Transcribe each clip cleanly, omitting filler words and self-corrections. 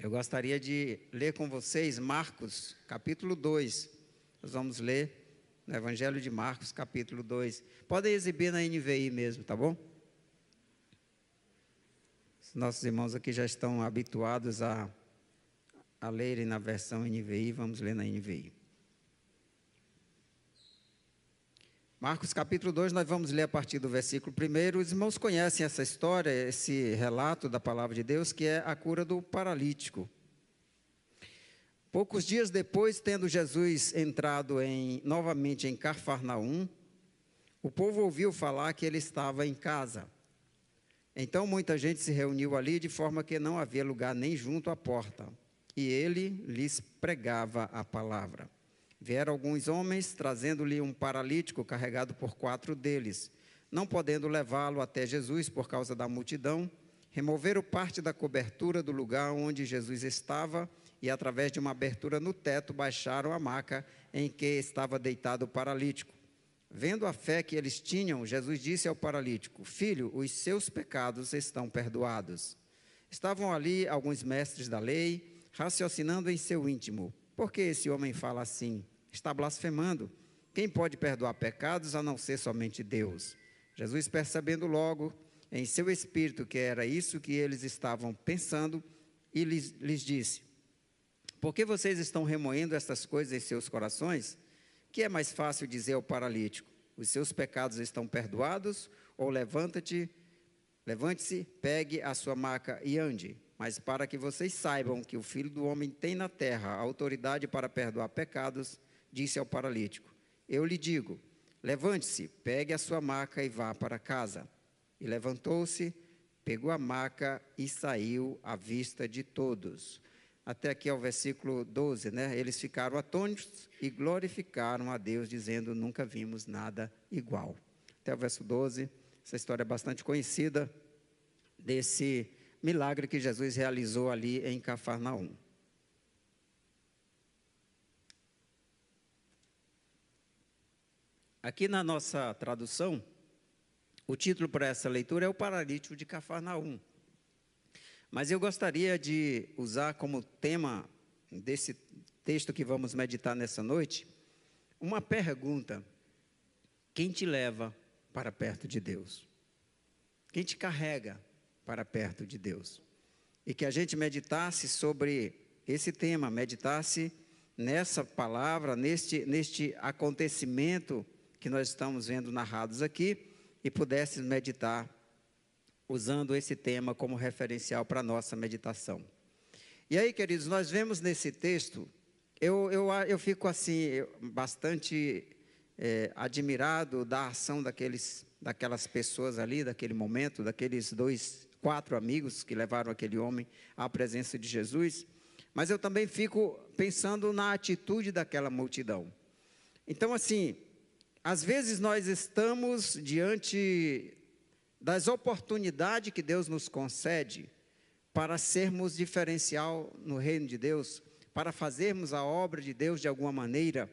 Eu gostaria de ler com vocês Marcos, capítulo 2. Nós vamos ler no Evangelho de Marcos, capítulo 2. Podem exibir na NVI mesmo, tá bom? Os nossos irmãos aqui já estão habituados a lerem na versão NVI, vamos ler na NVI. Marcos capítulo 2, nós vamos ler a partir do versículo 1. Os irmãos conhecem essa história, esse relato da palavra de Deus, que é a cura do paralítico. Poucos dias depois, tendo Jesus entrado novamente em Cafarnaum, o povo ouviu falar que ele estava em casa. Então muita gente se reuniu ali, de forma que não havia lugar nem junto à porta, e ele lhes pregava a palavra. Vieram alguns homens, trazendo-lhe um paralítico carregado por 4 deles. Não podendo levá-lo até Jesus por causa da multidão, removeram parte da cobertura do lugar onde Jesus estava e, através de uma abertura no teto, baixaram a maca em que estava deitado o paralítico. Vendo a fé que eles tinham, Jesus disse ao paralítico: Filho, os seus pecados estão perdoados. Estavam ali alguns mestres da lei, raciocinando em seu íntimo: por que esse homem fala assim? Está blasfemando. Quem pode perdoar pecados a não ser somente Deus? Jesus, percebendo logo em seu espírito que era isso que eles estavam pensando, e lhes disse: por que vocês estão remoendo estas coisas em seus corações? Que é mais fácil dizer ao paralítico: os seus pecados estão perdoados, ou levante-se, pegue a sua maca e ande. Mas para que vocês saibam que o Filho do Homem tem na terra a autoridade para perdoar pecados, disse ao paralítico: eu lhe digo, levante-se, pegue a sua maca e vá para casa. E levantou-se, pegou a maca e saiu à vista de todos. Até aqui ao versículo 12, né? Eles ficaram atônitos e glorificaram a Deus, dizendo: nunca vimos nada igual. Até o verso 12, essa história é bastante conhecida, desse milagre que Jesus realizou ali em Cafarnaum. Aqui na nossa tradução, o título para essa leitura é o paralítico de Cafarnaum. Mas eu gostaria de usar como tema desse texto que vamos meditar nessa noite, uma pergunta: quem te leva para perto de Deus? Quem te carrega para perto de Deus? E que a gente meditasse sobre esse tema, meditasse nessa palavra, neste acontecimento que nós estamos vendo narrados aqui, e pudesse meditar usando esse tema como referencial para a nossa meditação. E aí, queridos, nós vemos nesse texto, eu fico assim, bastante admirado da ação daquelas pessoas ali, daquele momento, daqueles 4 amigos que levaram aquele homem à presença de Jesus, mas eu também fico pensando na atitude daquela multidão. Então, assim, às vezes nós estamos diante das oportunidades que Deus nos concede para sermos diferencial no reino de Deus, para fazermos a obra de Deus de alguma maneira.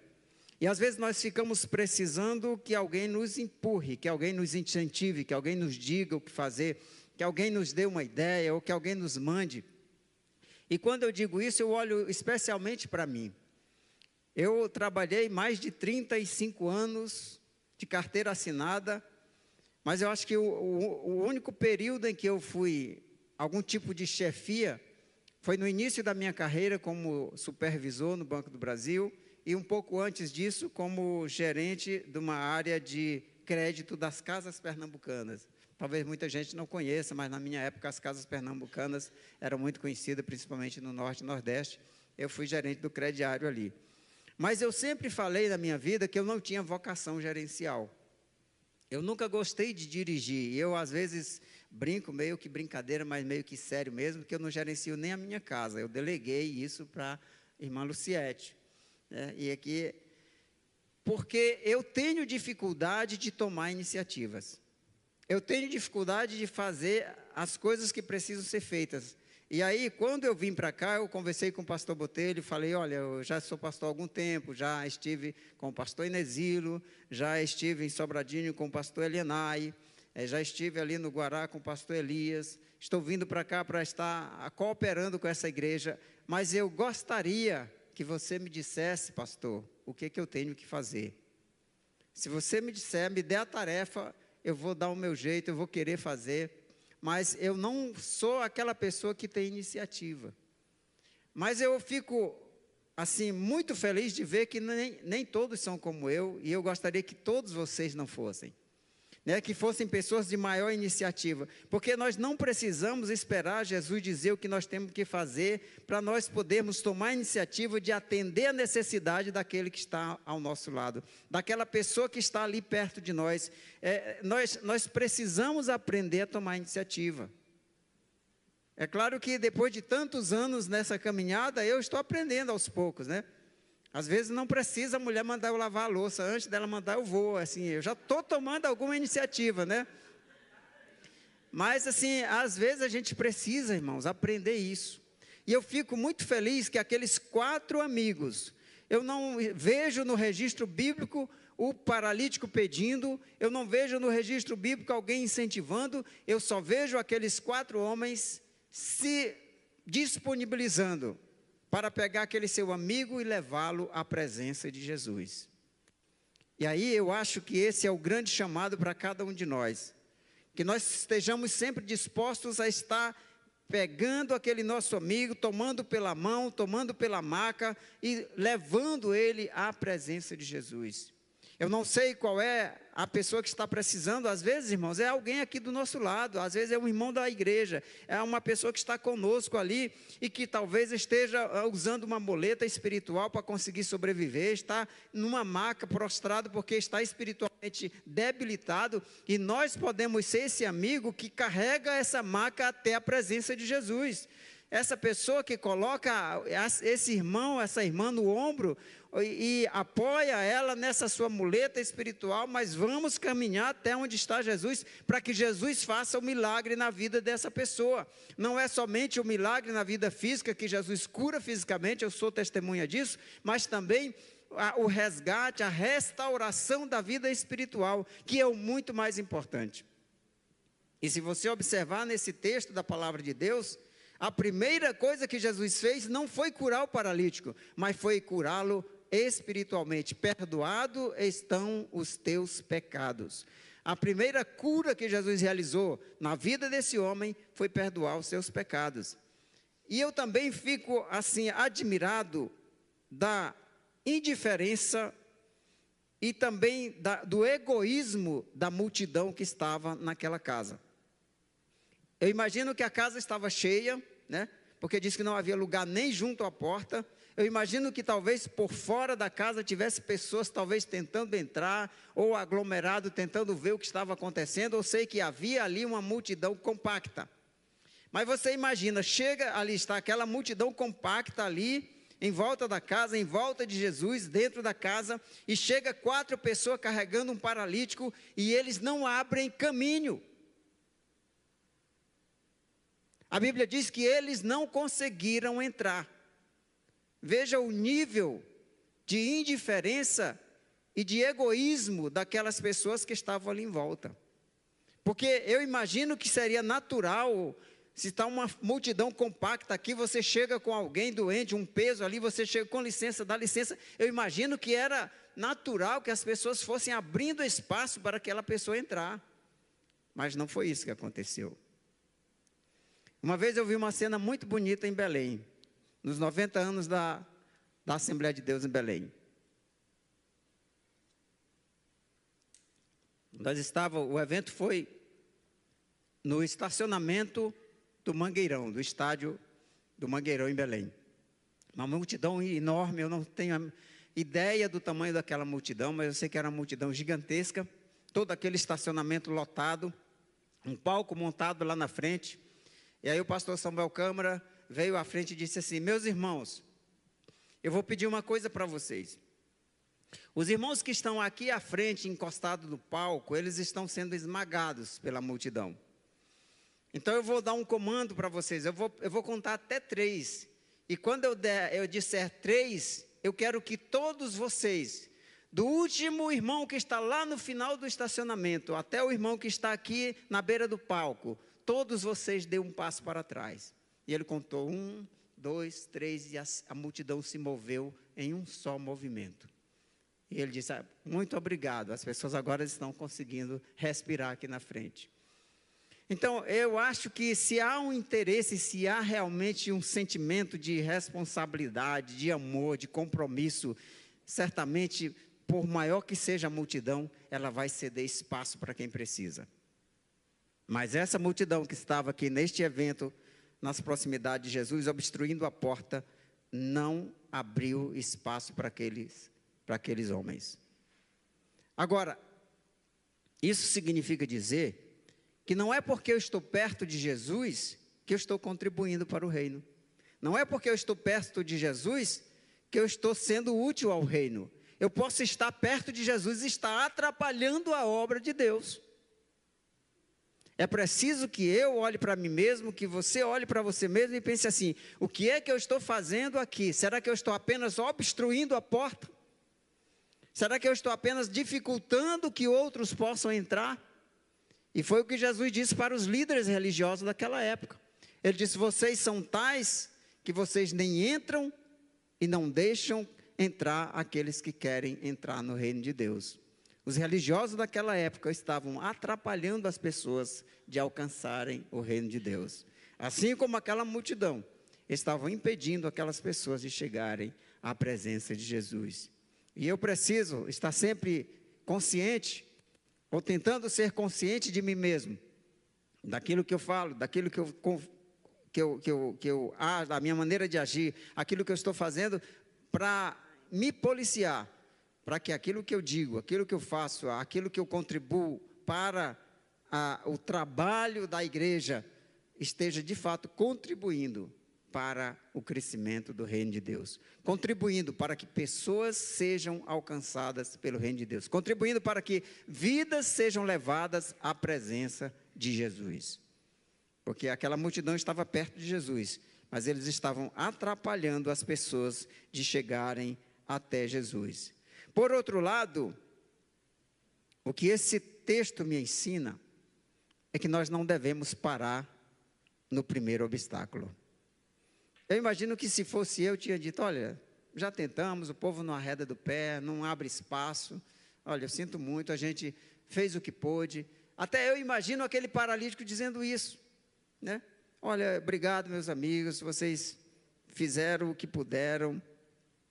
E às vezes nós ficamos precisando que alguém nos empurre, que alguém nos incentive, que alguém nos diga o que fazer, que alguém nos dê uma ideia ou que alguém nos mande. E quando eu digo isso, eu olho especialmente para mim. Eu trabalhei mais de 35 anos de carteira assinada, mas eu acho que o único período em que eu fui algum tipo de chefia foi no início da minha carreira como supervisor no Banco do Brasil e um pouco antes disso como gerente de uma área de crédito das Casas Pernambucanas. Talvez muita gente não conheça, mas na minha época as Casas Pernambucanas eram muito conhecidas, principalmente no Norte e Nordeste. Eu fui gerente do crediário ali. Mas eu sempre falei na minha vida que eu não tinha vocação gerencial. Eu nunca gostei de dirigir. Eu, às vezes, brinco, meio que brincadeira, mas meio que sério mesmo, que eu não gerencio nem a minha casa. Eu deleguei isso para a irmã Luciete. E aqui, porque eu tenho dificuldade de tomar iniciativas. Eu tenho dificuldade de fazer as coisas que precisam ser feitas. E aí, quando eu vim para cá, eu conversei com o pastor Botelho e falei: olha, eu já sou pastor há algum tempo, já estive com o pastor Inesilo, já estive em Sobradinho com o pastor Elienay, Já estive ali no Guará com o pastor Elias, estou vindo para cá para estar cooperando com essa igreja, mas eu gostaria que você me dissesse, pastor, o que eu tenho que fazer. Se você me disser, me der a tarefa, eu vou dar o meu jeito, eu vou querer fazer, mas eu não sou aquela pessoa que tem iniciativa. Mas eu fico, assim, muito feliz de ver que nem todos são como eu, e eu gostaria que todos vocês não fossem. Que fossem pessoas de maior iniciativa, porque nós não precisamos esperar Jesus dizer o que nós temos que fazer, para nós podermos tomar a iniciativa de atender a necessidade daquele que está ao nosso lado, daquela pessoa que está ali perto de nós. Nós precisamos aprender a tomar iniciativa. É claro que depois de tantos anos nessa caminhada, eu estou aprendendo aos poucos, Às vezes não precisa a mulher mandar eu lavar a louça, antes dela mandar eu vou, assim, eu já estou tomando alguma iniciativa, Mas assim, às vezes a gente precisa, irmãos, aprender isso. E eu fico muito feliz que aqueles 4 amigos, eu não vejo no registro bíblico o paralítico pedindo, eu não vejo no registro bíblico alguém incentivando, eu só vejo aqueles 4 homens se disponibilizando para pegar aquele seu amigo e levá-lo à presença de Jesus. E aí eu acho que esse é o grande chamado para cada um de nós, que nós estejamos sempre dispostos a estar pegando aquele nosso amigo, tomando pela mão, tomando pela maca e levando ele à presença de Jesus. Eu não sei qual é a pessoa que está precisando, às vezes, irmãos, é alguém aqui do nosso lado, às vezes é um irmão da igreja, é uma pessoa que está conosco ali e que talvez esteja usando uma muleta espiritual para conseguir sobreviver, está numa maca prostrado porque está espiritualmente debilitado, e nós podemos ser esse amigo que carrega essa maca até a presença de Jesus. Essa pessoa que coloca esse irmão, essa irmã no ombro e apoia ela nessa sua muleta espiritual, mas vamos caminhar até onde está Jesus, para que Jesus faça o milagre na vida dessa pessoa. Não é somente o milagre na vida física, que Jesus cura fisicamente, eu sou testemunha disso, mas também o resgate, a restauração da vida espiritual, que é o muito mais importante. E se você observar nesse texto da palavra de Deus, a primeira coisa que Jesus fez não foi curar o paralítico, mas foi curá-lo espiritualmente. Perdoado estão os teus pecados. A primeira cura que Jesus realizou na vida desse homem foi perdoar os seus pecados. E eu também fico assim admirado da indiferença e também do egoísmo da multidão que estava naquela casa. Eu imagino que a casa estava cheia, porque disse que não havia lugar nem junto à porta. Eu imagino que talvez por fora da casa tivesse pessoas talvez tentando entrar, ou aglomerado tentando ver o que estava acontecendo. Eu sei que havia ali uma multidão compacta. Mas você imagina, chega ali, está aquela multidão compacta ali, em volta da casa, em volta de Jesus, dentro da casa, e chega 4 pessoas carregando um paralítico, e eles não abrem caminho. A Bíblia diz que eles não conseguiram entrar. Veja o nível de indiferença e de egoísmo daquelas pessoas que estavam ali em volta. Porque eu imagino que seria natural, se está uma multidão compacta aqui, você chega com alguém doente, um peso ali, você chega com licença, dá licença. Eu imagino que era natural que as pessoas fossem abrindo espaço para aquela pessoa entrar. Mas não foi isso que aconteceu. Uma vez eu vi uma cena muito bonita em Belém, nos 90 anos da Assembleia de Deus em Belém. O evento foi no estacionamento do Mangueirão, do estádio do Mangueirão em Belém. Uma multidão enorme, eu não tenho ideia do tamanho daquela multidão, mas eu sei que era uma multidão gigantesca, todo aquele estacionamento lotado, um palco montado lá na frente. E aí o pastor Samuel Câmara veio à frente e disse assim: meus irmãos, eu vou pedir uma coisa para vocês. Os irmãos que estão aqui à frente, encostados no palco, eles estão sendo esmagados pela multidão. Então eu vou dar um comando para vocês, eu vou contar até 3. E quando eu disser 3, eu quero que todos vocês Do último irmão que está lá no final do estacionamento, até o irmão que está aqui na beira do palco, todos vocês dêem um passo para trás. E ele contou 1, 2, 3, e a multidão se moveu em um só movimento. E ele disse, muito obrigado, as pessoas agora estão conseguindo respirar aqui na frente. Então, eu acho que se há um interesse, se há realmente um sentimento de responsabilidade, de amor, de compromisso, certamente, por maior que seja a multidão, ela vai ceder espaço para quem precisa. Mas essa multidão que estava aqui neste evento, nas proximidades de Jesus, obstruindo a porta, não abriu espaço para aqueles homens. Agora, isso significa dizer que não é porque eu estou perto de Jesus que eu estou contribuindo para o reino. Não é porque eu estou perto de Jesus que eu estou sendo útil ao reino. Eu posso estar perto de Jesus e estar atrapalhando a obra de Deus. É preciso que eu olhe para mim mesmo, que você olhe para você mesmo e pense assim, o que é que eu estou fazendo aqui? Será que eu estou apenas obstruindo a porta? Será que eu estou apenas dificultando que outros possam entrar? E foi o que Jesus disse para os líderes religiosos daquela época. Ele disse, vocês são tais que vocês nem entram e não deixam entrar aqueles que querem entrar no reino de Deus. Os religiosos daquela época estavam atrapalhando as pessoas de alcançarem o reino de Deus. Assim como aquela multidão, estavam impedindo aquelas pessoas de chegarem à presença de Jesus. E eu preciso estar sempre consciente, ou tentando ser consciente de mim mesmo, daquilo que eu falo, daquilo da minha maneira de agir, aquilo que eu estou fazendo para me policiar, para que aquilo que eu digo, aquilo que eu faço, aquilo que eu contribuo para o trabalho da igreja, esteja de fato contribuindo para o crescimento do reino de Deus, contribuindo para que pessoas sejam alcançadas pelo reino de Deus, contribuindo para que vidas sejam levadas à presença de Jesus, porque aquela multidão estava perto de Jesus, mas eles estavam atrapalhando as pessoas de chegarem até Jesus. Por outro lado, o que esse texto me ensina é que nós não devemos parar no primeiro obstáculo. Eu imagino que se fosse eu, tinha dito, olha, já tentamos, o povo não arreda do pé, não abre espaço, olha, eu sinto muito, a gente fez o que pôde. Até eu imagino aquele paralítico dizendo isso, né? Olha, obrigado meus amigos, vocês fizeram o que puderam,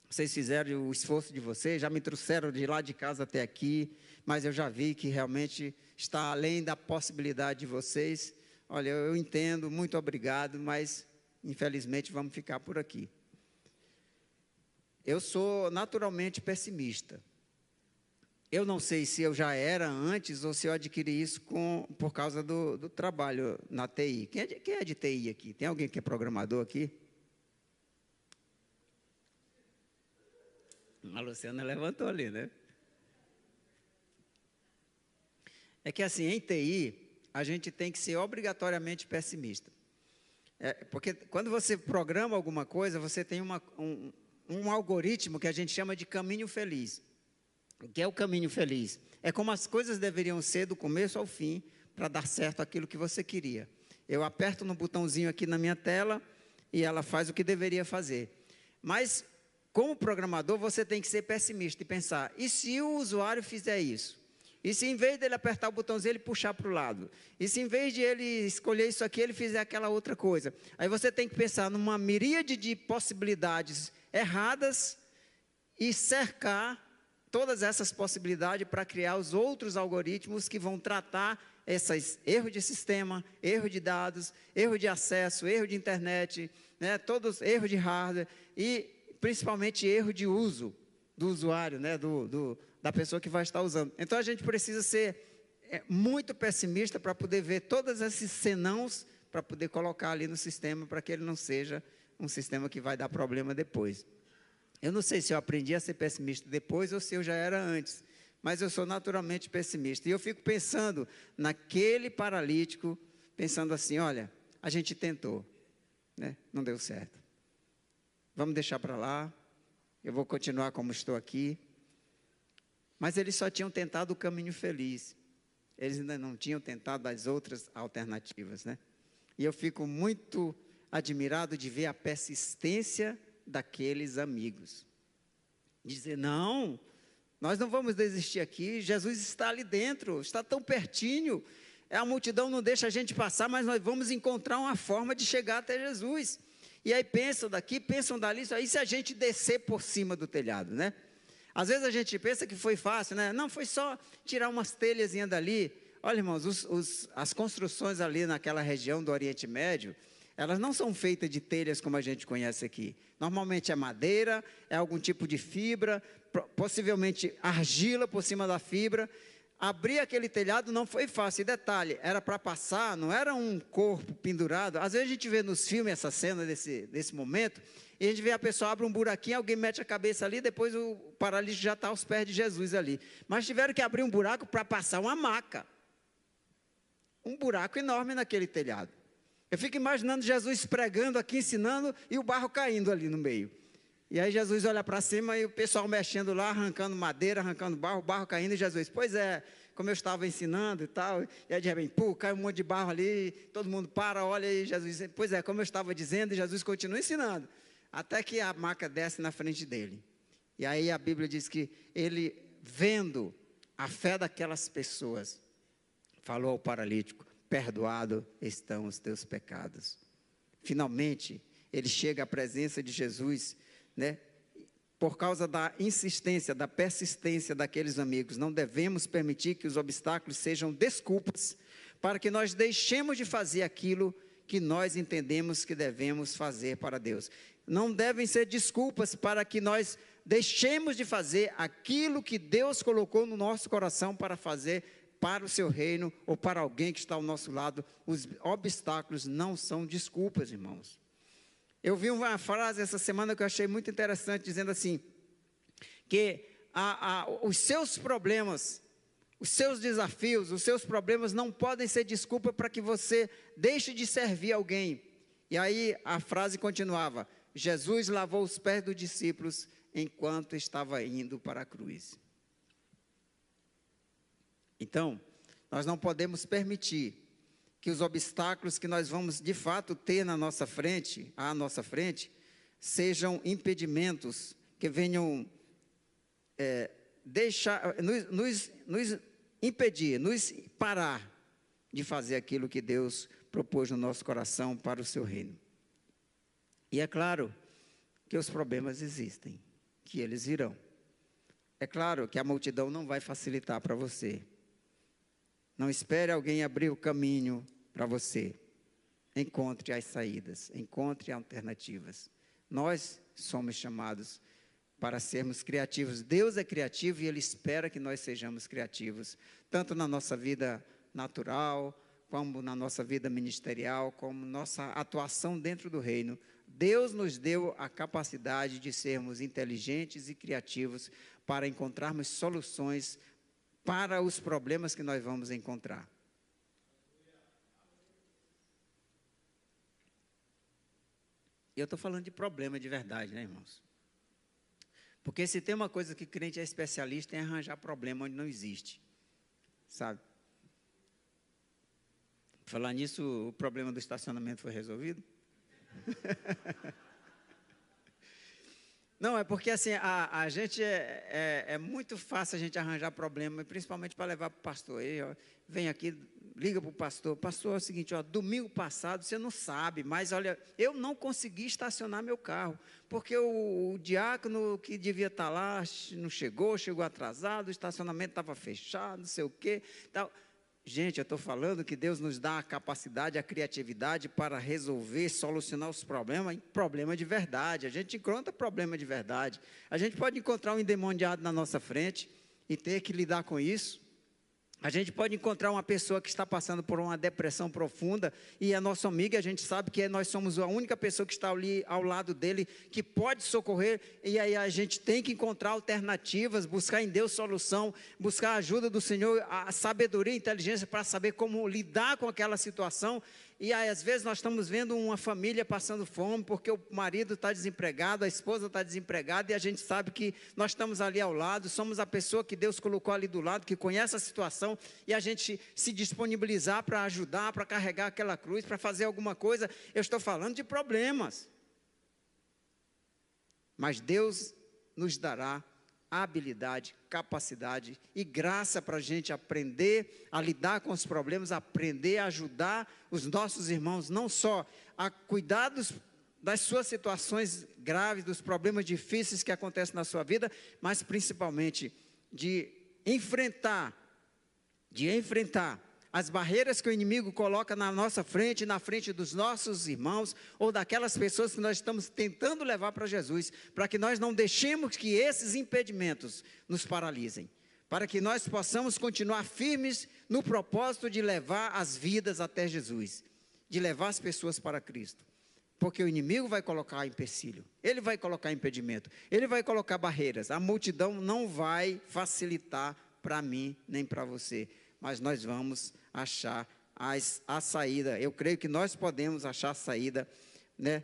vocês fizeram o esforço de vocês, já me trouxeram de lá de casa até aqui, mas eu já vi que realmente está além da possibilidade de vocês. Olha, eu entendo, muito obrigado, mas infelizmente vamos ficar por aqui. Eu sou naturalmente pessimista. Eu não sei se eu já era antes ou se eu adquiri isso por causa do trabalho na TI. Quem é de TI aqui? Tem alguém que é programador aqui? A Luciana levantou ali, né? É que assim, em TI, a gente tem que ser obrigatoriamente pessimista. Porque quando você programa alguma coisa, você tem um algoritmo que a gente chama de caminho feliz. O que é o caminho feliz? É como as coisas deveriam ser do começo ao fim para dar certo aquilo que você queria. Eu aperto no botãozinho aqui na minha tela e ela faz o que deveria fazer. Mas, como programador, você tem que ser pessimista e pensar, e se o usuário fizer isso? E se em vez dele apertar o botãozinho, ele puxar para o lado? E se em vez de ele escolher isso aqui, ele fizer aquela outra coisa? Aí você tem que pensar numa miríade de possibilidades erradas e cercar todas essas possibilidades para criar os outros algoritmos que vão tratar esses erros de sistema, erro de dados, erro de acesso, erro de internet, né, todos erros de hardware e principalmente erro de uso do usuário, né, da pessoa que vai estar usando. Então a gente precisa ser muito pessimista para poder ver todos esses senãos para poder colocar ali no sistema para que ele não seja um sistema que vai dar problema depois. Eu não sei se eu aprendi a ser pessimista depois ou se eu já era antes, mas eu sou naturalmente pessimista. E eu fico pensando naquele paralítico, pensando assim, olha, a gente tentou, né? Não deu certo. Vamos deixar para lá, eu vou continuar como estou aqui. Mas eles só tinham tentado o caminho feliz. Eles ainda não tinham tentado as outras alternativas, né? E eu fico muito admirado de ver a persistência daqueles amigos. Dizer, não, nós não vamos desistir aqui, Jesus está ali dentro, está tão pertinho, a multidão não deixa a gente passar, mas nós vamos encontrar uma forma de chegar até Jesus. E aí pensam daqui, pensam dali, aí se a gente descer por cima do telhado, né? Às vezes a gente pensa que foi fácil, né? Não, foi só tirar umas telhazinhas dali. Olha, irmãos, as construções ali naquela região do Oriente Médio, elas não são feitas de telhas como a gente conhece aqui. Normalmente é madeira, é algum tipo de fibra, possivelmente argila por cima da fibra. Abrir aquele telhado não foi fácil. E detalhe, era para passar, não era um corpo pendurado. Às vezes a gente vê nos filmes essa cena desse momento, e a gente vê a pessoa abre um buraquinho, alguém mete a cabeça ali, depois o paralítico já está aos pés de Jesus ali. Mas tiveram que abrir um buraco para passar uma maca. Um buraco enorme naquele telhado. Eu fico imaginando Jesus pregando aqui, ensinando, e o barro caindo ali no meio. E aí Jesus olha para cima e o pessoal mexendo lá, arrancando madeira, arrancando barro, o barro caindo, e Jesus, pois é, como eu estava ensinando e tal, e aí de repente, cai um monte de barro ali, todo mundo para, olha, e Jesus, pois é, como eu estava dizendo, e Jesus continua ensinando, até que a maca desce na frente dele. E aí a Bíblia diz que ele, vendo a fé daquelas pessoas, falou ao paralítico, perdoado estão os teus pecados. Finalmente, ele chega à presença de Jesus, né? Por causa da insistência, da persistência daqueles amigos. Não devemos permitir que os obstáculos sejam desculpas para que nós deixemos de fazer aquilo que nós entendemos que devemos fazer para Deus. Não devem ser desculpas para que nós deixemos de fazer aquilo que Deus colocou no nosso coração para fazer para o seu reino ou para alguém que está ao nosso lado. Os obstáculos não são desculpas, irmãos. Eu vi uma frase essa semana que eu achei muito interessante, dizendo assim, que os seus problemas, os seus desafios, os seus problemas não podem ser desculpa para que você deixe de servir alguém. E aí a frase continuava, Jesus lavou os pés dos discípulos enquanto estava indo para a cruz. Então, nós não podemos permitir que os obstáculos que nós vamos de fato ter à nossa frente, sejam impedimentos que venham nos impedir, nos parar de fazer aquilo que Deus propôs no nosso coração para o seu reino. E é claro que os problemas existem, que eles virão. É claro que a multidão não vai facilitar para você. Não espere alguém abrir o caminho para você. Encontre as saídas, encontre alternativas. Nós somos chamados para sermos criativos. Deus é criativo e Ele espera que nós sejamos criativos, tanto na nossa vida natural, como na nossa vida ministerial, como nossa atuação dentro do reino. Deus nos deu a capacidade de sermos inteligentes e criativos para encontrarmos soluções para os problemas que nós vamos encontrar. E eu estou falando de problema de verdade, né, irmãos? Porque se tem uma coisa que crente é especialista em arranjar problema onde não existe, sabe? Falar nisso, o problema do estacionamento foi resolvido? Não, é porque assim, a gente é muito fácil a gente arranjar problema, principalmente para levar para o pastor. Aí, ó, vem aqui, liga para o pastor. Pastor, é o seguinte, ó, domingo passado, você não sabe, mas olha, eu não consegui estacionar meu carro, porque o diácono que devia estar lá não chegou atrasado, o estacionamento estava fechado, não sei o quê, tal. Gente, eu estou falando que Deus nos dá a capacidade, a criatividade para resolver, solucionar os problemas, problema de verdade. A gente encontra problema de verdade. A gente pode encontrar um endemoniado na nossa frente e ter que lidar com isso. A gente pode encontrar uma pessoa que está passando por uma depressão profunda e é nosso amigo, e a gente sabe que nós somos a única pessoa que está ali ao lado dele, que pode socorrer, e aí a gente tem que encontrar alternativas, buscar em Deus solução, buscar a ajuda do Senhor, a sabedoria e a inteligência para saber como lidar com aquela situação. E aí, às vezes nós estamos vendo uma família passando fome, porque o marido está desempregado, a esposa está desempregada, e a gente sabe que nós estamos ali ao lado, somos a pessoa que Deus colocou ali do lado, que conhece a situação, e a gente se disponibilizar para ajudar, para carregar aquela cruz, para fazer alguma coisa. Eu estou falando de problemas. Mas Deus nos dará habilidade, capacidade e graça para a gente aprender a lidar com os problemas, aprender a ajudar os nossos irmãos, não só a cuidar das suas situações graves, dos problemas difíceis que acontecem na sua vida, mas principalmente de enfrentar as barreiras que o inimigo coloca na nossa frente, na frente dos nossos irmãos, ou daquelas pessoas que nós estamos tentando levar para Jesus, para que nós não deixemos que esses impedimentos nos paralisem, para que nós possamos continuar firmes no propósito de levar as vidas até Jesus, de levar as pessoas para Cristo, porque o inimigo vai colocar empecilho, ele vai colocar impedimento, ele vai colocar barreiras, a multidão não vai facilitar para mim, nem para você, mas nós vamos achar a saída. Eu creio que nós podemos achar a saída, né,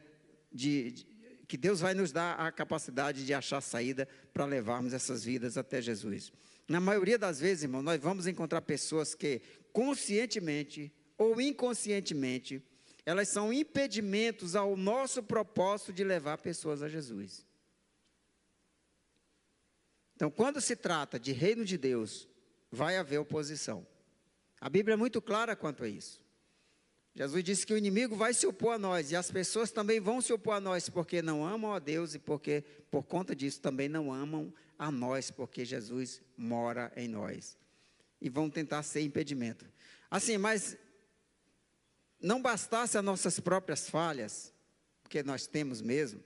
que Deus vai nos dar a capacidade de achar a saída para levarmos essas vidas até Jesus. Na maioria das vezes, irmão, nós vamos encontrar pessoas que, conscientemente ou inconscientemente, elas são impedimentos ao nosso propósito de levar pessoas a Jesus. Então, quando se trata de reino de Deus, vai haver oposição. A Bíblia é muito clara quanto a isso. Jesus disse que o inimigo vai se opor a nós, e as pessoas também vão se opor a nós, porque não amam a Deus, e porque, por conta disso, também não amam a nós, porque Jesus mora em nós. E vão tentar ser impedimento. Assim, mas não bastasse as nossas próprias falhas, porque nós temos mesmo,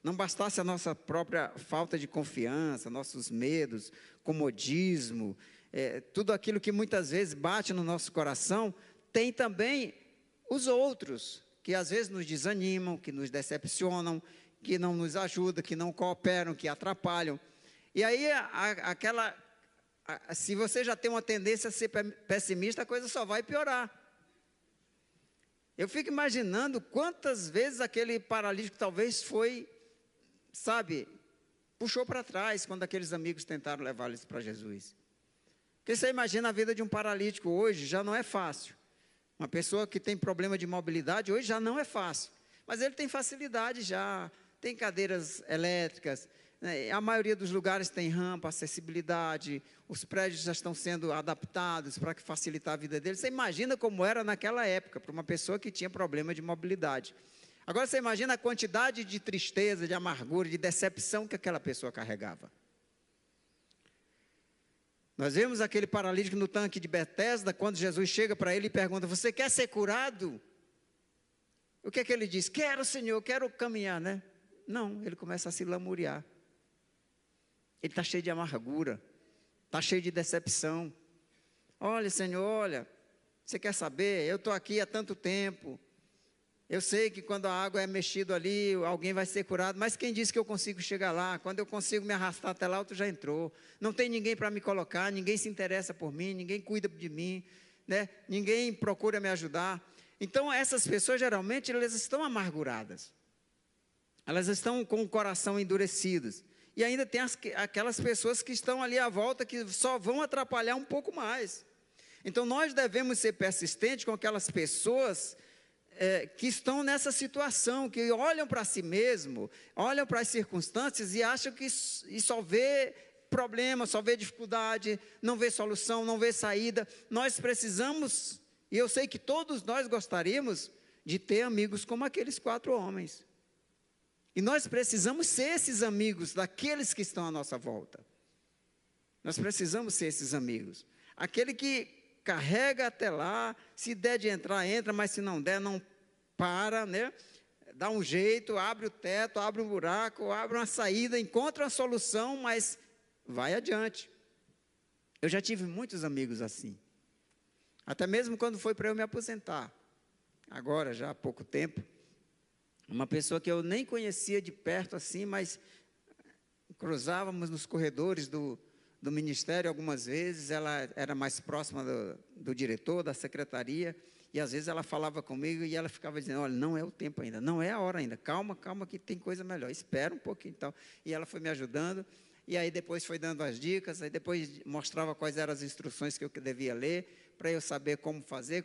não bastasse a nossa própria falta de confiança, nossos medos, comodismo, tudo aquilo que muitas vezes bate no nosso coração, tem também os outros, que às vezes nos desanimam, que nos decepcionam, que não nos ajudam, que não cooperam, que atrapalham. E aí, se você já tem uma tendência a ser pessimista, a coisa só vai piorar. Eu fico imaginando quantas vezes aquele paralítico talvez puxou para trás, quando aqueles amigos tentaram levar eles para Jesus. Porque você imagina a vida de um paralítico hoje, já não é fácil. Uma pessoa que tem problema de mobilidade, hoje já não é fácil. Mas ele tem facilidade já, tem cadeiras elétricas, né? A maioria dos lugares tem rampa, acessibilidade, os prédios já estão sendo adaptados para facilitar a vida dele. Você imagina como era naquela época, para uma pessoa que tinha problema de mobilidade. Agora você imagina a quantidade de tristeza, de amargura, de decepção que aquela pessoa carregava. Nós vemos aquele paralítico no tanque de Betesda, quando Jesus chega para ele e pergunta: você quer ser curado? O que é que ele diz? Quero, Senhor, quero caminhar, né? Não, ele começa a se lamuriar. Ele está cheio de amargura, está cheio de decepção. Olha, Senhor, olha, você quer saber? Eu estou aqui há tanto tempo. Eu sei que quando a água é mexida ali, alguém vai ser curado, mas quem disse que eu consigo chegar lá? Quando eu consigo me arrastar até lá, outro já entrou. Não tem ninguém para me colocar, ninguém se interessa por mim, ninguém cuida de mim, né? Ninguém procura me ajudar. Então, essas pessoas, geralmente, elas estão amarguradas. Elas estão com o coração endurecido. E ainda tem aquelas pessoas que estão ali à volta, que só vão atrapalhar um pouco mais. Então, nós devemos ser persistentes com aquelas pessoas que estão nessa situação, que olham para si mesmo, olham para as circunstâncias e acham que só vê problema, só vê dificuldade, não vê solução, não vê saída. Nós precisamos, e eu sei que todos nós gostaríamos de ter amigos como aqueles 4 homens. E nós precisamos ser esses amigos daqueles que estão à nossa volta. Nós precisamos ser esses amigos. Aquele que carrega até lá, se der de entrar, entra, mas se não der, não para, né? Dá um jeito, abre o teto, abre um buraco, abre uma saída, encontra uma solução, mas vai adiante. Eu já tive muitos amigos assim. Até mesmo quando foi para eu me aposentar, agora já há pouco tempo, uma pessoa que eu nem conhecia de perto assim, mas cruzávamos nos corredores do do ministério algumas vezes, ela era mais próxima do diretor, da secretaria, e às vezes ela falava comigo e ela ficava dizendo, olha, não é o tempo ainda, não é a hora ainda, calma, calma que tem coisa melhor, espera um pouquinho e tal. E ela foi me ajudando, e aí depois foi dando as dicas, aí depois mostrava quais eram as instruções que eu devia ler, para eu saber como fazer.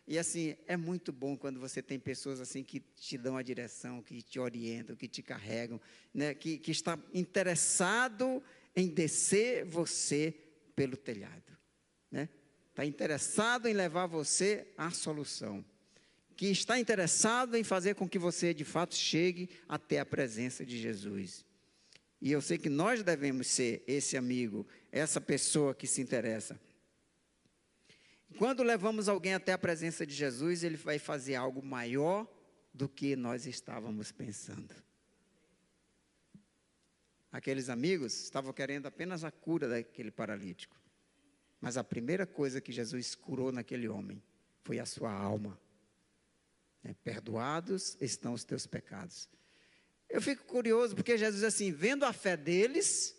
E assim, é muito bom quando você tem pessoas assim que te dão a direção, que te orientam, que te carregam, né, que está interessado em descer você pelo telhado, né? Está interessado em levar você à solução, que está interessado em fazer com que você de fato chegue até a presença de Jesus. E eu sei que nós devemos ser esse amigo, essa pessoa que se interessa. Quando levamos alguém até a presença de Jesus, ele vai fazer algo maior do que nós estávamos pensando. Aqueles amigos estavam querendo apenas a cura daquele paralítico. Mas a primeira coisa que Jesus curou naquele homem foi a sua alma. Perdoados estão os teus pecados. Eu fico curioso porque Jesus, assim, vendo a fé deles,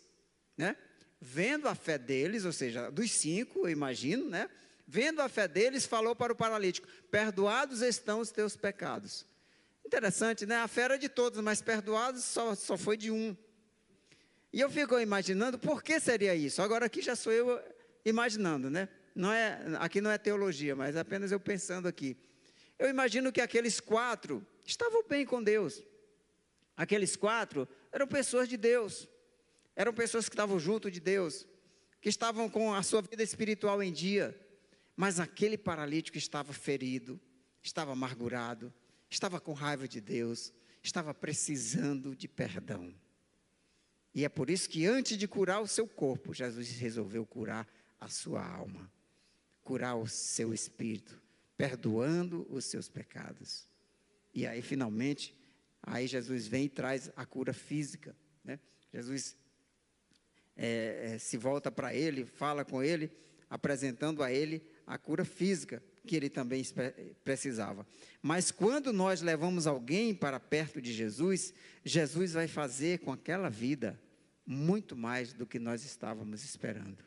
né? Vendo a fé deles, ou seja, dos 5, eu imagino, né? Vendo a fé deles, falou para o paralítico, perdoados estão os teus pecados. Interessante, né? A fé era de todos, mas perdoados só foi de um. E eu fico imaginando, por que seria isso? Agora aqui já sou eu imaginando, né? Aqui não é teologia, mas apenas eu pensando aqui. Eu imagino que aqueles 4 estavam bem com Deus. Aqueles 4 eram pessoas de Deus. Eram pessoas que estavam junto de Deus, que estavam com a sua vida espiritual em dia. Mas aquele paralítico estava ferido, estava amargurado, estava com raiva de Deus, estava precisando de perdão. E é por isso que antes de curar o seu corpo, Jesus resolveu curar a sua alma, curar o seu espírito, perdoando os seus pecados. E aí finalmente, aí Jesus vem e traz a cura física, né? Jesus se volta para ele, fala com ele, apresentando a ele a cura física, que ele também precisava. Mas quando nós levamos alguém para perto de Jesus, Jesus vai fazer com aquela vida muito mais do que nós estávamos esperando.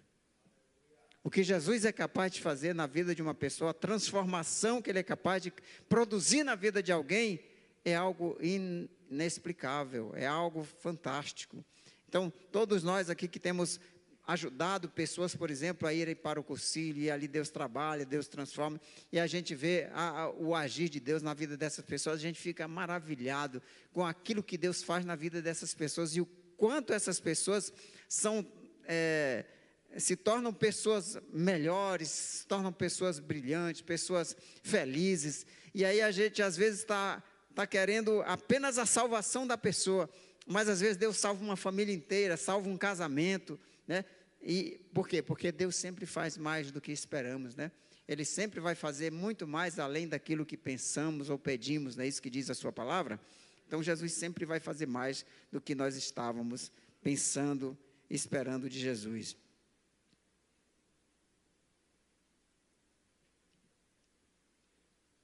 O que Jesus é capaz de fazer na vida de uma pessoa, a transformação que ele é capaz de produzir na vida de alguém, é algo inexplicável, é algo fantástico. Então, todos nós aqui que temos ajudado pessoas, por exemplo, a irem para o cursilho, e ali Deus trabalha, Deus transforma, e a gente vê o agir de Deus na vida dessas pessoas, a gente fica maravilhado com aquilo que Deus faz na vida dessas pessoas, e o quanto essas pessoas se tornam pessoas melhores, se tornam pessoas brilhantes, pessoas felizes, e aí a gente às vezes está querendo apenas a salvação da pessoa, mas às vezes Deus salva uma família inteira, salva um casamento, né? E por quê? Porque Deus sempre faz mais do que esperamos, né? Ele sempre vai fazer muito mais além daquilo que pensamos ou pedimos, não é isso que diz a sua palavra? Então Jesus sempre vai fazer mais do que nós estávamos pensando, esperando de Jesus.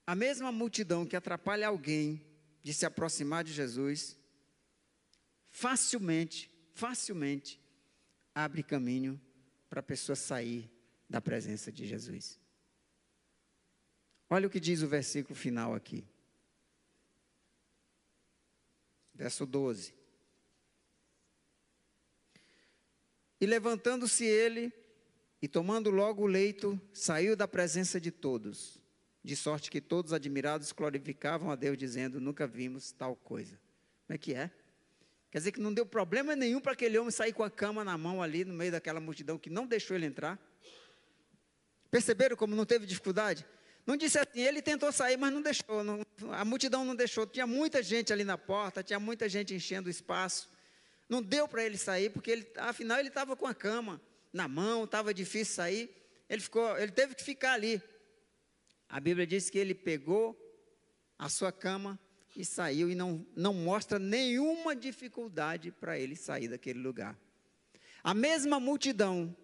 A mesma multidão que atrapalha alguém de se aproximar de Jesus, facilmente abre caminho para a pessoa sair da presença de Jesus. Olha o que diz o versículo final aqui. Verso 12. E levantando-se ele, e tomando logo o leito, saiu da presença de todos, de sorte que todos admirados glorificavam a Deus, dizendo, nunca vimos tal coisa. Como é que é? Quer dizer que não deu problema nenhum para aquele homem sair com a cama na mão ali, no meio daquela multidão que não deixou ele entrar. Perceberam como não teve dificuldade? Não disse assim, ele tentou sair, mas não deixou, a multidão não deixou, tinha muita gente ali na porta, tinha muita gente enchendo o espaço, não deu para ele sair, porque afinal ele estava com a cama na mão, estava difícil sair, ele teve que ficar ali. A Bíblia diz que ele pegou a sua cama e saiu, e não mostra nenhuma dificuldade para ele sair daquele lugar. A mesma multidão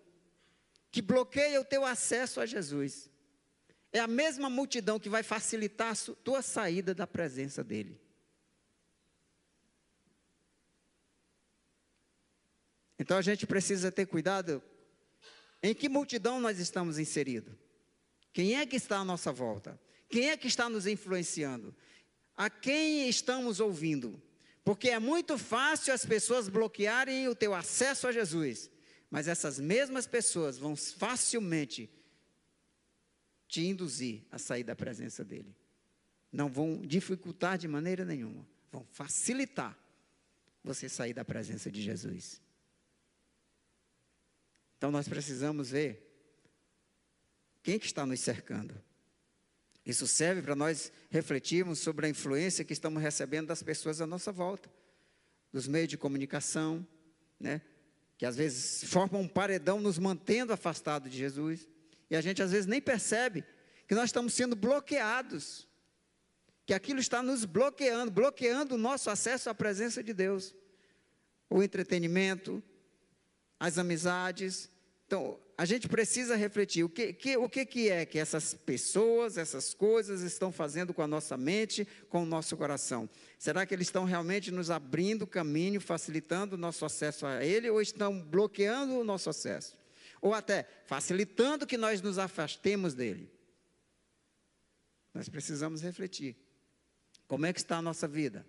que bloqueia o teu acesso a Jesus, é a mesma multidão que vai facilitar a tua saída da presença dele. Então a gente precisa ter cuidado Em que multidão nós estamos inseridos? Quem é que está à nossa volta? Quem é que está nos influenciando? A quem estamos ouvindo? Porque é muito fácil as pessoas bloquearem o teu acesso a Jesus, mas essas mesmas pessoas vão facilmente te induzir a sair da presença dele. Não vão dificultar de maneira nenhuma, vão facilitar você sair da presença de Jesus. Então nós precisamos ver quem que está nos cercando. Isso serve para nós refletirmos sobre a influência que estamos recebendo das pessoas à nossa volta, dos meios de comunicação, né? Que às vezes formam um paredão nos mantendo afastados de Jesus, e a gente às vezes nem percebe que nós estamos sendo bloqueados, que aquilo está nos bloqueando o nosso acesso à presença de Deus, o entretenimento, as amizades. Então, a gente precisa refletir, o que é que essas pessoas, essas coisas estão fazendo com a nossa mente, com o nosso coração? Será que eles estão realmente nos abrindo o caminho, facilitando o nosso acesso a Ele, ou estão bloqueando o nosso acesso? Ou até facilitando que nós nos afastemos dEle? Nós precisamos refletir. Como é que está a nossa vida?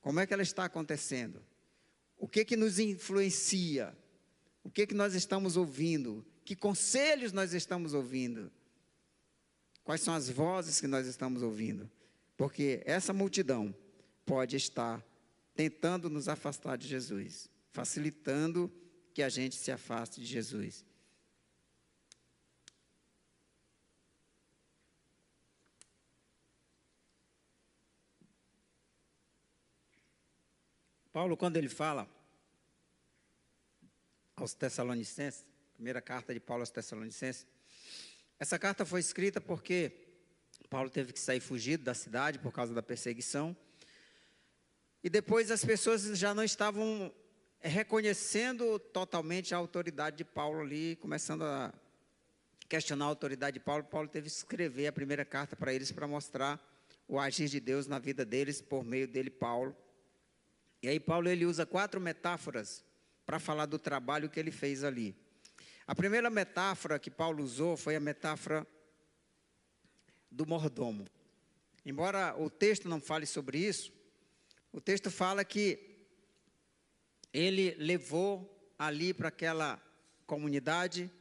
Como é que ela está acontecendo? O que nos influencia? O que nós estamos ouvindo? Que conselhos nós estamos ouvindo? Quais são as vozes que nós estamos ouvindo? Porque essa multidão pode estar tentando nos afastar de Jesus, facilitando que a gente se afaste de Jesus. Paulo, quando ele fala aos Tessalonicenses, primeira carta de Paulo aos Tessalonicenses, essa carta foi escrita porque Paulo teve que sair fugido da cidade por causa da perseguição, e depois as pessoas já não estavam reconhecendo totalmente a autoridade de Paulo ali, começando a questionar a autoridade de Paulo. Paulo teve que escrever a primeira carta para eles, para mostrar o agir de Deus na vida deles, por meio dele, Paulo. E aí Paulo ele usa 4 metáforas para falar do trabalho que ele fez ali. A primeira metáfora que Paulo usou foi a metáfora do mordomo. Embora o texto não fale sobre isso, o texto fala que ele levou ali para aquela comunidade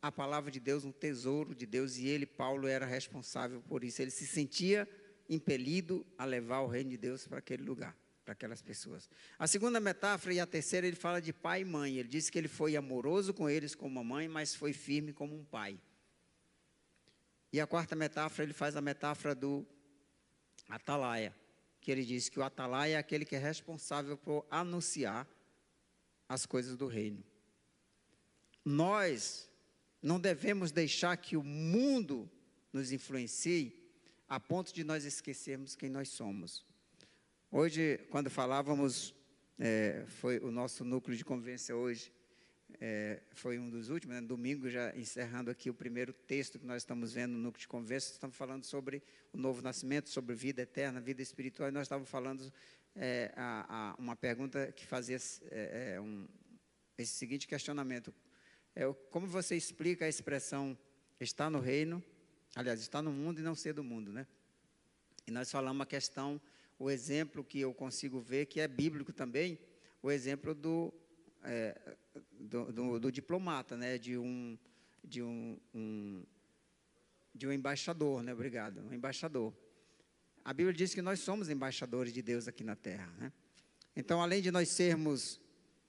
a palavra de Deus, um tesouro de Deus, e ele, Paulo, era responsável por isso. Ele se sentia impelido a levar o reino de Deus para aquele lugar, para aquelas pessoas. A segunda metáfora e a terceira, ele fala de pai e mãe. Ele disse que ele foi amoroso com eles como uma mãe, mas foi firme como um pai. E a quarta metáfora, ele faz a metáfora do atalaia, que ele diz que o atalaia é aquele que é responsável por anunciar as coisas do reino. Nós não devemos deixar que o mundo nos influencie a ponto de nós esquecermos quem nós somos. Hoje, quando falávamos, foi o nosso núcleo de convivência hoje, foi um dos últimos, né? Domingo, já encerrando aqui o primeiro texto que nós estamos vendo no núcleo de convivência, estamos falando sobre o novo nascimento, sobre vida eterna, vida espiritual, e nós estávamos falando uma pergunta que fazia esse seguinte questionamento: como você explica a expressão está no reino, aliás, está no mundo e não ser do mundo, né? E nós falamos a questão, o exemplo que eu consigo ver, que é bíblico também, o exemplo do diplomata, né? De um embaixador, né? Obrigado, um embaixador. A Bíblia diz que nós somos embaixadores de Deus aqui na terra, né? Então, além de nós sermos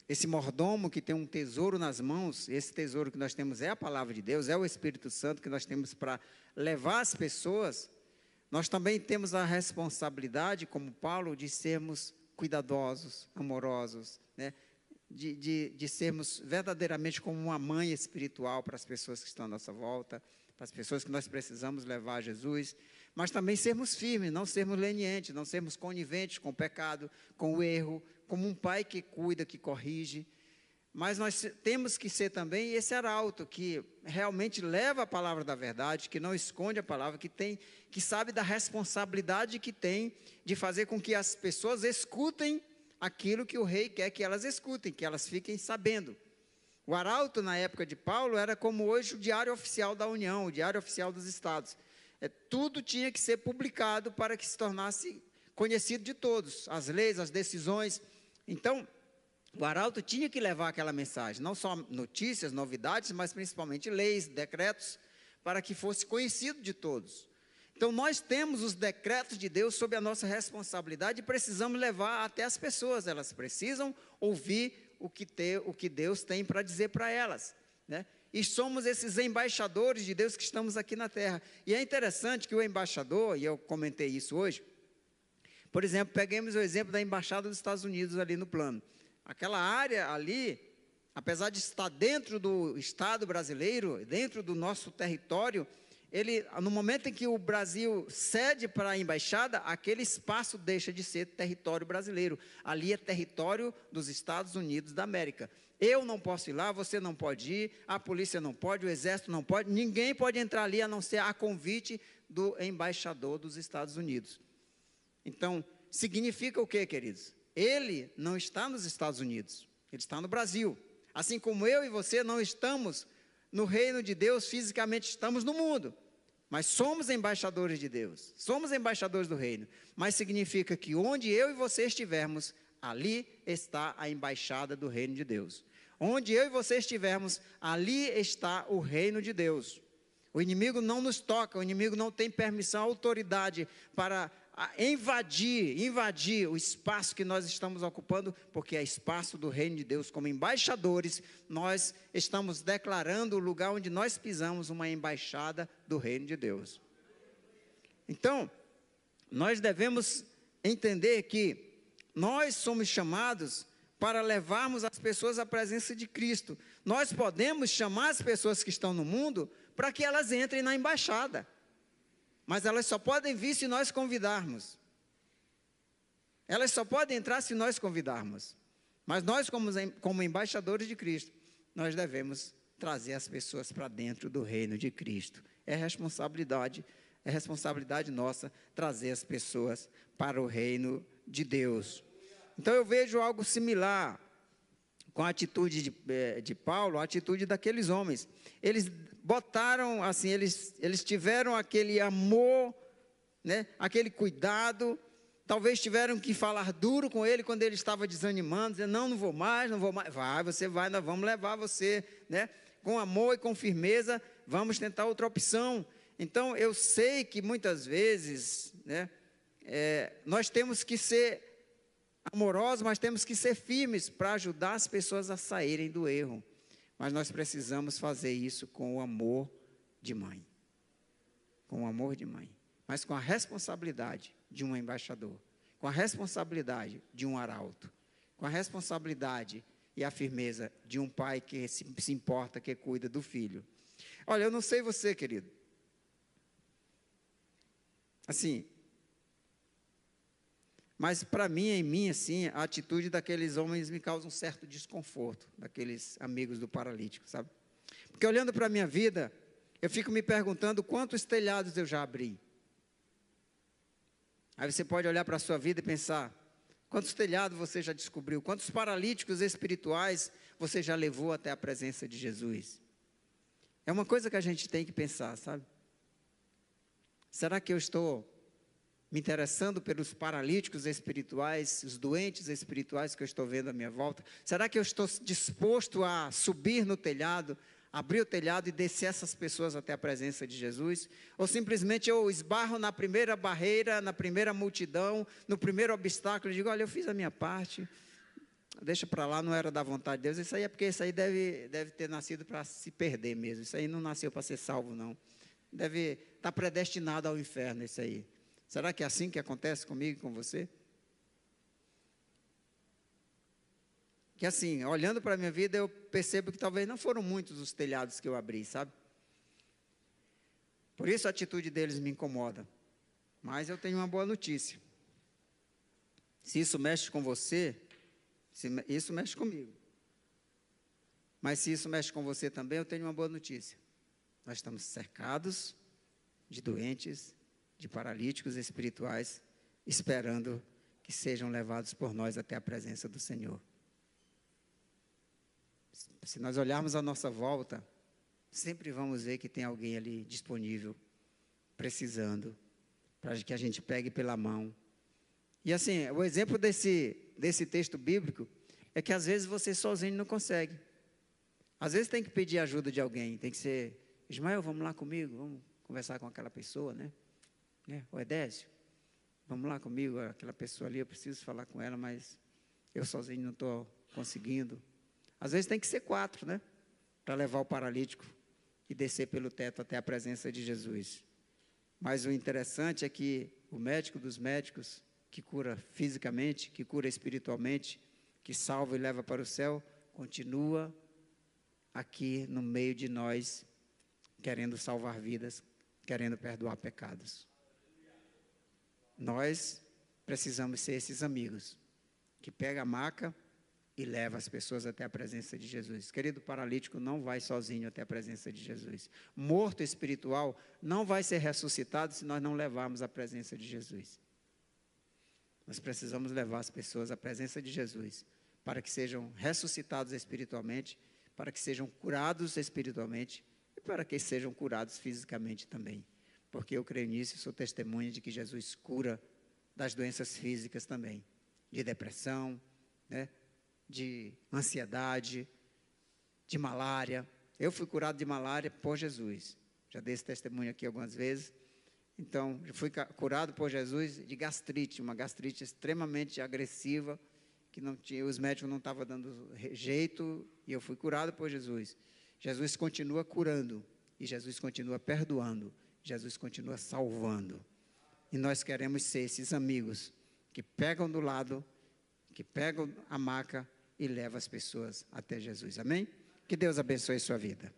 esse mordomo que tem um tesouro nas mãos, esse tesouro que nós temos é a palavra de Deus, é o Espírito Santo que nós temos para levar as pessoas, nós também temos a responsabilidade, como Paulo, de sermos cuidadosos, amorosos, né? De sermos verdadeiramente como uma mãe espiritual para as pessoas que estão à nossa volta, para as pessoas que nós precisamos levar a Jesus, mas também sermos firmes, não sermos lenientes, não sermos coniventes com o pecado, com o erro, como um pai que cuida, que corrige. Mas nós temos que ser também esse arauto que realmente leva a palavra da verdade, que não esconde a palavra, que sabe da responsabilidade que tem de fazer com que as pessoas escutem aquilo que o rei quer que elas escutem, que elas fiquem sabendo O arauto, na época de Paulo, era como hoje o diário oficial da União, o diário oficial dos estados. Tudo tinha que ser publicado para que se tornasse conhecido de todos, as leis, as decisões. Então, o arauto tinha que levar aquela mensagem, não só notícias, novidades, mas principalmente leis, decretos, para que fosse conhecido de todos. Então, nós temos os decretos de Deus sob a nossa responsabilidade e precisamos levar até as pessoas. Elas precisam ouvir o que Deus tem para dizer para elas, né? E somos esses embaixadores de Deus que estamos aqui na terra. E é interessante que o embaixador, e eu comentei isso hoje, por exemplo, peguemos o exemplo da Embaixada dos Estados Unidos ali no plano. Aquela área ali, apesar de estar dentro do Estado brasileiro, dentro do nosso território, no momento em que o Brasil cede para a embaixada, aquele espaço deixa de ser território brasileiro. Ali é território dos Estados Unidos da América. Eu não posso ir lá, você não pode ir, a polícia não pode, o exército não pode, ninguém pode entrar ali a não ser a convite do embaixador dos Estados Unidos. Então, significa o quê, queridos? Ele não está nos Estados Unidos, ele está no Brasil. Assim como eu e você não estamos no reino de Deus, fisicamente estamos no mundo, mas somos embaixadores de Deus, somos embaixadores do reino. Mas significa que onde eu e você estivermos, ali está a embaixada do reino de Deus. Onde eu e você estivermos, ali está o reino de Deus. O inimigo não nos toca, o inimigo não tem permissão, autoridade para invadir o espaço que nós estamos ocupando, porque é espaço do reino de Deus. Como embaixadores, nós estamos declarando o lugar onde nós pisamos uma embaixada do reino de Deus. Então, nós devemos entender que nós somos chamados para levarmos as pessoas à presença de Cristo. Nós podemos chamar as pessoas que estão no mundo para que elas entrem na embaixada, mas elas só podem vir se nós convidarmos. Elas só podem entrar se nós convidarmos. Mas nós, como embaixadores de Cristo, nós devemos trazer as pessoas para dentro do reino de Cristo. É responsabilidade nossa trazer as pessoas para o reino de Deus. Então eu vejo algo similar com a atitude de Paulo, a atitude daqueles homens. Eles botaram, assim, eles tiveram aquele amor, né, aquele cuidado. Talvez tiveram que falar duro com ele quando ele estava desanimando, dizendo, não vou mais. Você vai, nós vamos levar você, né, com amor e com firmeza, vamos tentar outra opção. Então, eu sei que muitas vezes, né, nós temos que ser amorosos, mas temos que ser firmes para ajudar as pessoas a saírem do erro. Mas nós precisamos fazer isso com o amor de mãe. Com o amor de mãe. Mas com a responsabilidade de um embaixador. Com a responsabilidade de um arauto. Com a responsabilidade e a firmeza de um pai que se importa, que cuida do filho. Olha, eu não sei você, querido. Assim, mas para mim, em mim, assim, a atitude daqueles homens me causa um certo desconforto, daqueles amigos do paralítico, sabe? Porque olhando para a minha vida, eu fico me perguntando quantos telhados eu já abri. Aí você pode olhar para a sua vida e pensar, quantos telhados você já descobriu, quantos paralíticos espirituais você já levou até a presença de Jesus. É uma coisa que a gente tem que pensar, sabe? Será que eu estou me interessando pelos paralíticos espirituais, os doentes espirituais que eu estou vendo à minha volta? Será que eu estou disposto a subir no telhado, abrir o telhado e descer essas pessoas até a presença de Jesus? Ou simplesmente eu esbarro na primeira barreira, na primeira multidão, no primeiro obstáculo e digo, olha, eu fiz a minha parte, deixa para lá, não era da vontade de Deus. Isso aí é porque isso aí deve ter nascido para se perder mesmo. Isso aí não nasceu para ser salvo, não. Deve estar predestinado ao inferno, isso aí. Será que é assim que acontece comigo e com você? Que assim, olhando para a minha vida, eu percebo que talvez não foram muitos os telhados que eu abri, sabe? Por isso a atitude deles me incomoda. Mas eu tenho uma boa notícia. Se isso mexe com você, isso mexe comigo. Mas se isso mexe com você também, eu tenho uma boa notícia. Nós estamos cercados de doentes, de paralíticos espirituais, esperando que sejam levados por nós até a presença do Senhor. Se nós olharmos à nossa volta, sempre vamos ver que tem alguém ali disponível, precisando, para que a gente pegue pela mão. E assim, o exemplo desse texto bíblico é que às vezes você sozinho não consegue. Às vezes tem que pedir ajuda de alguém, tem que ser, Ismael, vamos lá comigo, vamos conversar com aquela pessoa, né? O Edésio, vamos lá comigo, aquela pessoa ali, eu preciso falar com ela, mas eu sozinho não estou conseguindo. Às vezes tem que ser 4, né? Para levar o paralítico e descer pelo teto até a presença de Jesus. Mas o interessante é que o médico dos médicos, que cura fisicamente, que cura espiritualmente, que salva e leva para o céu, continua aqui no meio de nós, querendo salvar vidas, querendo perdoar pecados. Nós precisamos ser esses amigos, que pega a maca e leva as pessoas até a presença de Jesus. Querido, paralítico não vai sozinho até a presença de Jesus. Morto espiritual não vai ser ressuscitado se nós não levarmos à presença de Jesus. Nós precisamos levar as pessoas à presença de Jesus, para que sejam ressuscitados espiritualmente, para que sejam curados espiritualmente e para que sejam curados fisicamente também. Porque eu creio nisso e sou testemunha de que Jesus cura das doenças físicas também, de depressão, né? De ansiedade, de malária. Eu fui curado de malária por Jesus. Já dei esse testemunho aqui algumas vezes. Então, eu fui curado por Jesus de gastrite, uma gastrite extremamente agressiva, que não tinha, os médicos não estavam dando jeito, e eu fui curado por Jesus. Jesus continua curando, e Jesus continua perdoando, Jesus continua salvando. E nós queremos ser esses amigos que pegam do lado, que pegam a maca e levam as pessoas até Jesus. Amém? Que Deus abençoe sua vida.